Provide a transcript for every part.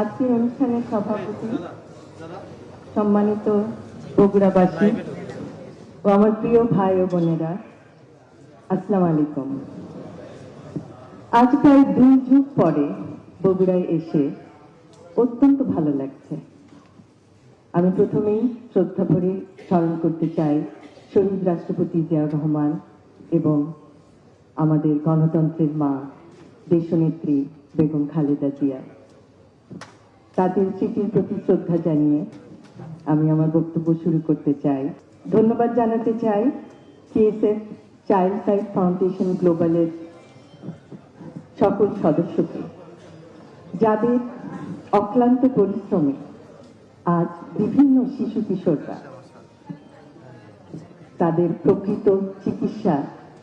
আজকের অনুষ্ঠানের সভাপতি, সম্মানিত বগুড়াবাসী ও আমার প্রিয় ভাই ও বোনেরা, আসসালামু আলাইকুম। আজ প্রায় 2 যুগ পরে বগুড়ায় এসে অত্যন্ত ভালো লাগছে। আমি প্রথমেই শ্রদ্ধা ভরে স্মরণ করতে চাই শহীদ রাষ্ট্রপতি জিয়াউর রহমান এবং আমাদের গণতন্ত্রের মা দেশনেত্রী বেগম খালেদা জিয়া। তাদের স্মৃতির প্রতি শ্রদ্ধা জানিয়ে আমি আমার বক্তব্য শুরু করতে চাই। ধন্যবাদ জানাতে চাই সিএসএফ চাইল্ড সাইড ফাউন্ডেশন গ্লোবালের সকল সদস্যকে, যাদের অক্লান্ত পরিশ্রমে আজ বিভিন্ন শিশু কিশোররা তাদের প্রকৃত চিকিৎসা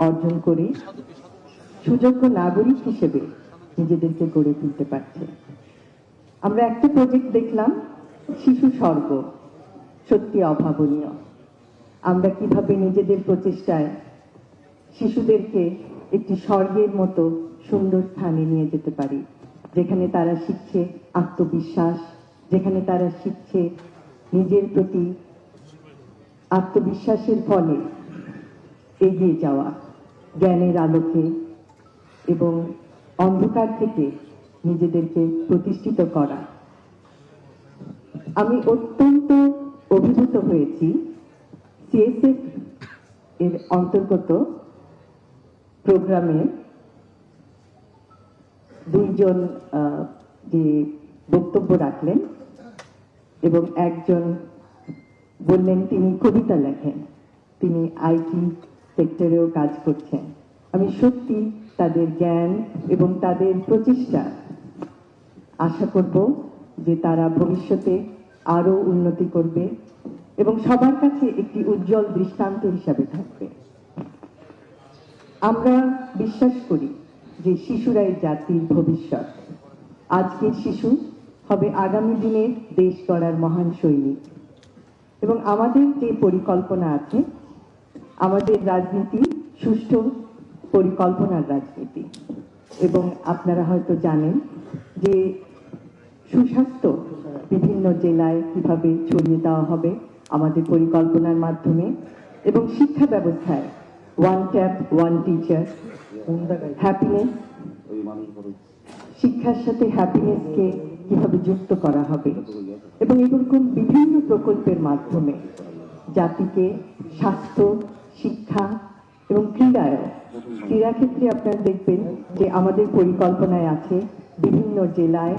অর্জন করে সুযোগ্য নাগরিক হিসেবে নিজেদেরকে গড়ে তুলতে পারছে। আমরা একটা প্রজেক্ট দেখলাম, শিশু স্বর্গ, সত্যি অভাবনীয়। আমরা কিভাবে নিজেদের প্রচেষ্টায় শিশুদেরকে একটি স্বর্গের মতো সুন্দর স্থানে নিয়ে যেতে পারি, যেখানে তারা শিখছে আত্মবিশ্বাস, যেখানে তারা শিখছে নিজের প্রতি আত্মবিশ্বাসের ফলে এগিয়ে যাওয়া, জ্ঞানের আলোকে এবং অন্ধকার থেকে নিজেদেরকে প্রতিষ্ঠিত করা। আমি অত্যন্ত অভিভূত হয়েছি সিএসএফ এর অন্তর্গত প্রোগ্রামে দুইজন যে বক্তব্য রাখলেন এবং একজন বললেন তিনি কবিতা লেখেন, তিনি আইটি সেক্টরেও কাজ করছেন। আমি সত্যি তাদের জ্ঞান এবং তাদের প্রচেষ্টা আশা করব যে তারা ভবিষ্যতে আরো উন্নতি করবে এবং সবার কাছে একটি উজ্জ্বল দৃষ্টান্ত হিসাবে থাকবে। আমরা বিশ্বাস করি যে শিশুরাই জাতির ভবিষ্যৎ। আজকের শিশু হবে আগামী দিনের দেশ গড়ার মহান সৈনিক। এবং আমাদের যে পরিকল্পনা আছে, আমাদের রাজনীতি সুষ্ঠু পরিকল্পনার রাজনীতি। এবং আপনারা হয়তো জানেন যে সুস্বাস্থ্য বিভিন্ন জেলায় কিভাবে ছড়িয়ে দেওয়া হবে আমাদের পরিকল্পনার মাধ্যমে, এবং শিক্ষা ব্যবস্থায় one tap one teacher, happiness, শিক্ষার সাথে হ্যাপিনেসকে কিভাবে যুক্ত করা হবে, এবং এরকম বিভিন্ন প্রকল্পের মাধ্যমে জাতিকে স্বাস্থ্য, শিক্ষা এবং ক্রীড়াক্ষেত্রে আপনারা দেখবেন যে আমাদের পরিকল্পনায় আছে বিভিন্ন জেলায়